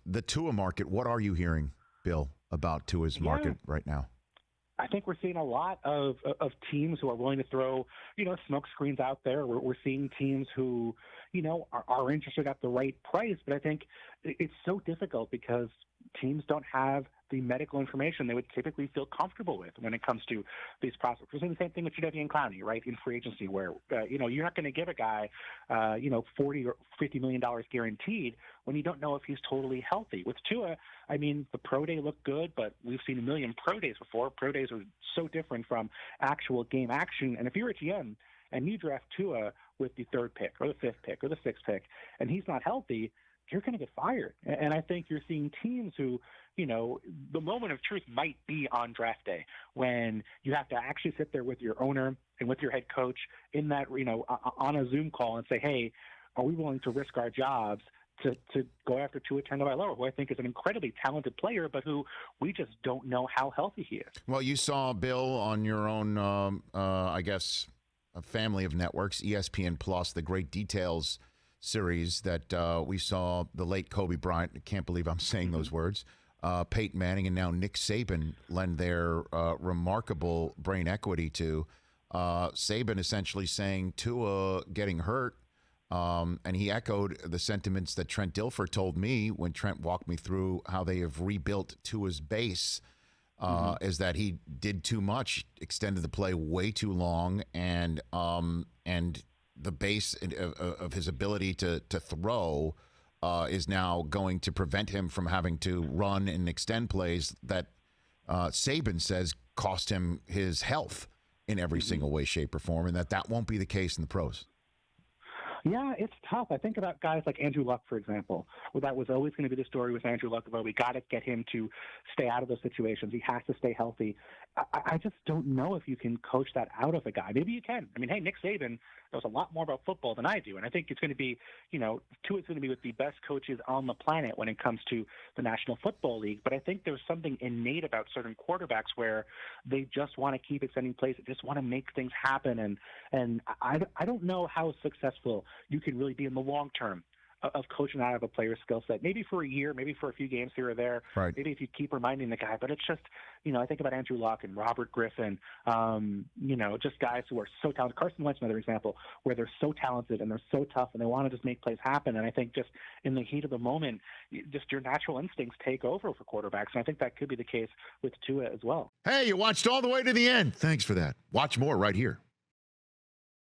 the Tua market, what are you hearing, Bill, about Tua's market right now? I think we're seeing a lot of teams who are willing to throw, smoke screens out there. We're seeing teams who, are interested at the right price. But I think it's so difficult because teams don't have the medical information they would typically feel comfortable with when it comes to these prospects. We're seeing the same thing with Jadeveon Clowney, right, in free agency, where you're not going to give a guy, $40 or $50 million guaranteed when you don't know if he's totally healthy. With Tua, I mean, the pro day looked good, but we've seen a million pro days before. Pro days are so different from actual game action. And if you're a GM and you draft Tua with the third pick or the fifth pick or the sixth pick, and he's not healthy, you're going to get fired. And I think you're seeing teams who, the moment of truth might be on draft day when you have to actually sit there with your owner and with your head coach in that, on a Zoom call and say, hey, are we willing to risk our jobs to go after Tua Tagovailoa, who I think is an incredibly talented player, but who we just don't know how healthy he is. Well, you saw, Bill, on your own, I guess, a family of networks, ESPN Plus, the Great Details series that we saw the late Kobe Bryant, I can't believe I'm saying those words, Peyton Manning, and now Nick Saban lend their remarkable brain equity to. Saban essentially saying Tua getting hurt, and he echoed the sentiments that Trent Dilfer told me when Trent walked me through how they have rebuilt Tua's base, is that he did too much, extended the play way too long, and the base of his ability to throw is now going to prevent him from having to run and extend plays that Saban says cost him his health in every single way, shape, or form, and that won't be the case in the pros. Yeah, it's tough. I think about guys like Andrew Luck, for example, where that was always going to be the story with Andrew Luck about we got to get him to stay out of those situations. He has to stay healthy. I just don't know if you can coach that out of a guy. Maybe you can. I mean, hey, Nick Saban knows a lot more about football than I do, and I think it's going to be, Tua's going to be with the best coaches on the planet when it comes to the National Football League. But I think there's something innate about certain quarterbacks where they just want to keep extending plays, they just want to make things happen, and I don't know how successful you can really be in the long term of coaching out of a player's skill set. Maybe for a year, maybe for a few games here or there. Right. Maybe if you keep reminding the guy. But it's just, I think about Andrew Luck and Robert Griffin, just guys who are so talented. Carson Wentz, another example, where they're so talented and they're so tough and they want to just make plays happen. And I think just in the heat of the moment, just your natural instincts take over for quarterbacks. And I think that could be the case with Tua as well. Hey, you watched all the way to the end. Thanks for that. Watch more right here.